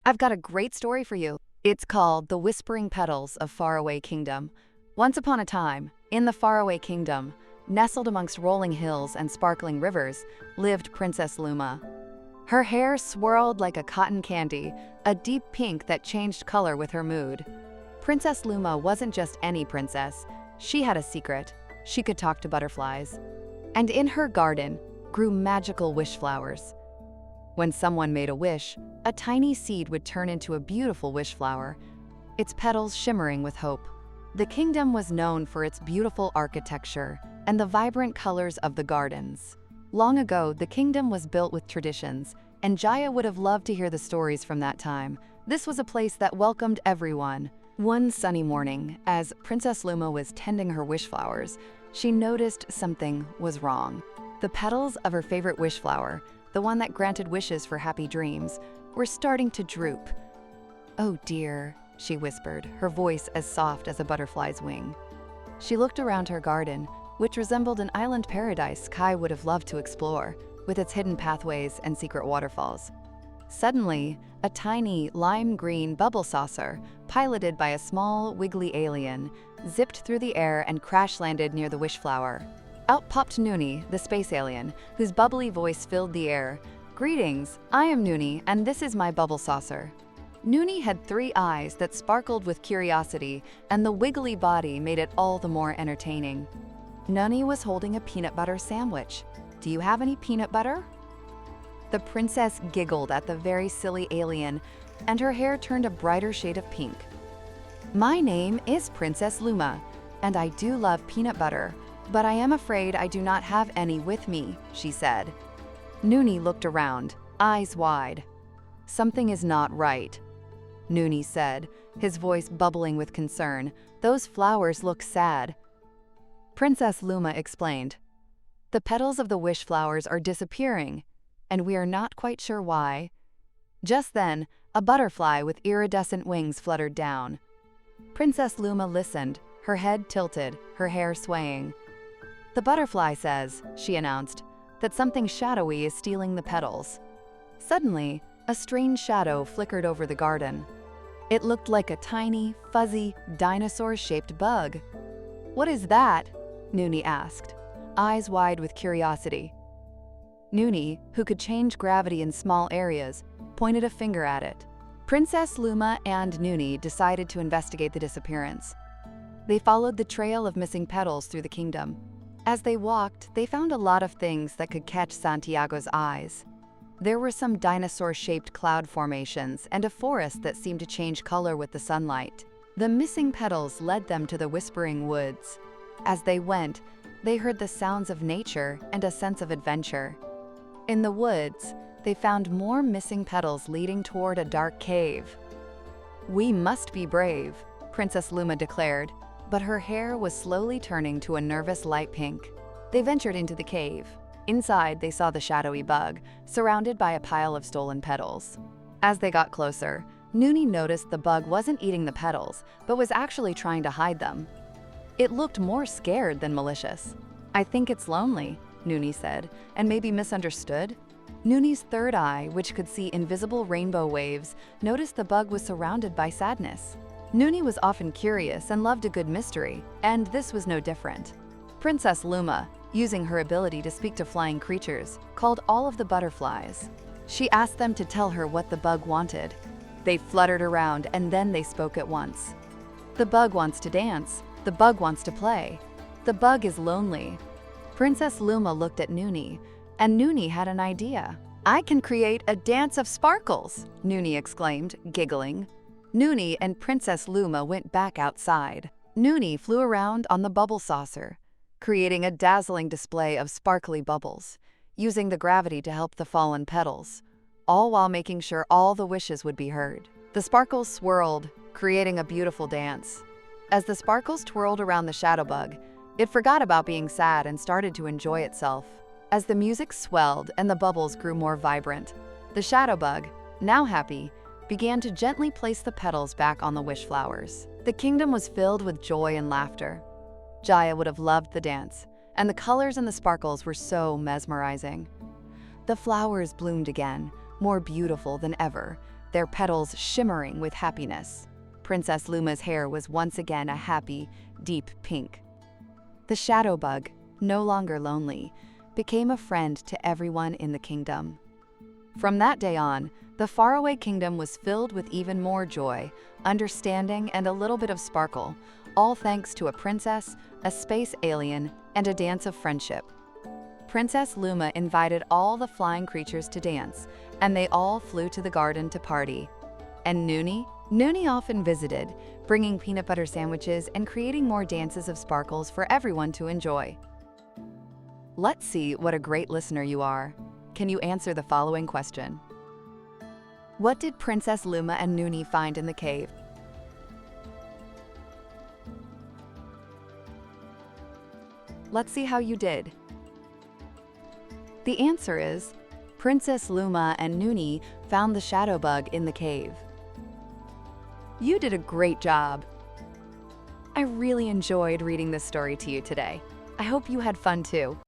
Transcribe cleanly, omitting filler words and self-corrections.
I've got a great story for you. It's called The Whispering Petals of Faraway Kingdom. Once upon a time, in the Faraway Kingdom, nestled amongst rolling hills and sparkling rivers, lived Princess Luma. Her hair swirled like a cotton candy, a deep pink that changed color with her mood. Princess Luma wasn't just any princess. She had a secret. She could talk to butterflies. And in her garden grew magical wish flowers. When someone made a wish, a tiny seed would turn into a beautiful wish flower, its petals shimmering with hope. The kingdom was known for its beautiful architecture and the vibrant colors of the gardens. Long ago, the kingdom was built with traditions, and Jaya would have loved to hear the stories from that time. This was a place that welcomed everyone. One sunny morning, as Princess Luma was tending her wish flowers, she noticed something was wrong. The petals of her favorite wish flower, the one that granted wishes for happy dreams, were starting to droop. "Oh dear," she whispered, her voice as soft as a butterfly's wing. She looked around her garden, which resembled an island paradise Kai would have loved to explore, with its hidden pathways and secret waterfalls. Suddenly, a tiny, lime-green bubble saucer, piloted by a small, wiggly alien, zipped through the air and crash-landed near the wish flower. Out popped Nuny, the space alien, whose bubbly voice filled the air. "Greetings, I am Nuny, and this is my bubble saucer." Nuny had 3 eyes that sparkled with curiosity, and the wiggly body made it all the more entertaining. Nuny was holding a peanut butter sandwich. "Do you have any peanut butter?" The princess giggled at the very silly alien, and her hair turned a brighter shade of pink. "My name is Princess Luma, and I do love peanut butter, but I am afraid I do not have any with me," she said. Nuny looked around, eyes wide. "Something is not right," Nuny said, his voice bubbling with concern. "Those flowers look sad." Princess Luma explained, "The petals of the wish flowers are disappearing, and we are not quite sure why." Just then, a butterfly with iridescent wings fluttered down. Princess Luma listened, her head tilted, her hair swaying. "The butterfly says," she announced, "that something shadowy is stealing the petals." Suddenly, a strange shadow flickered over the garden. It looked like a tiny, fuzzy, dinosaur-shaped bug. "What is that?" Nuny asked, eyes wide with curiosity. Nuny, who could change gravity in small areas, pointed a finger at it. Princess Luma and Nuny decided to investigate the disappearance. They followed the trail of missing petals through the kingdom. As they walked, they found a lot of things that could catch Santiago's eyes. There were some dinosaur-shaped cloud formations and a forest that seemed to change color with the sunlight. The missing petals led them to the Whispering Woods. As they went, they heard the sounds of nature and a sense of adventure. In the woods, they found more missing petals leading toward a dark cave. "We must be brave," Princess Luma declared, but her hair was slowly turning to a nervous light pink. They ventured into the cave. Inside, they saw the shadowy bug, surrounded by a pile of stolen petals. As they got closer, Nuny noticed the bug wasn't eating the petals, but was actually trying to hide them. It looked more scared than malicious. "I think it's lonely," Nuny said, "and maybe misunderstood." Nuny's third eye, which could see invisible rainbow waves, noticed the bug was surrounded by sadness. Nuny was often curious and loved a good mystery, and this was no different. Princess Luma, using her ability to speak to flying creatures, called all of the butterflies. She asked them to tell her what the bug wanted. They fluttered around, and then they spoke at once. "The bug wants to dance. The bug wants to play. The bug is lonely." Princess Luma looked at Nuny, and Nuny had an idea. "I can create a dance of sparkles," Nuny exclaimed, giggling. Nuny and Princess Luma went back outside. Nuny flew around on the bubble saucer, creating a dazzling display of sparkly bubbles, using the gravity to help the fallen petals, all while making sure all the wishes would be heard. The sparkles swirled, creating a beautiful dance. As the sparkles twirled around the shadow bug, it forgot about being sad and started to enjoy itself. As the music swelled and the bubbles grew more vibrant, the shadow bug, now happy, began to gently place the petals back on the wish flowers. The kingdom was filled with joy and laughter. Jaya would have loved the dance, and the colors and the sparkles were so mesmerizing. The flowers bloomed again, more beautiful than ever, their petals shimmering with happiness. Princess Luma's hair was once again a happy, deep pink. The shadow bug, no longer lonely, became a friend to everyone in the kingdom. From that day on, the Faraway Kingdom was filled with even more joy, understanding, and a little bit of sparkle, all thanks to a princess, a space alien, and a dance of friendship. Princess Luma invited all the flying creatures to dance, and they all flew to the garden to party. And Nuny often visited, bringing peanut butter sandwiches and creating more dances of sparkles for everyone to enjoy. Let's see what a great listener you are. Can you answer the following question? What did Princess Luma and Nuny find in the cave? Let's see how you did. The answer is, Princess Luma and Nuny found the shadow bug in the cave. You did a great job. I really enjoyed reading this story to you today. I hope you had fun too.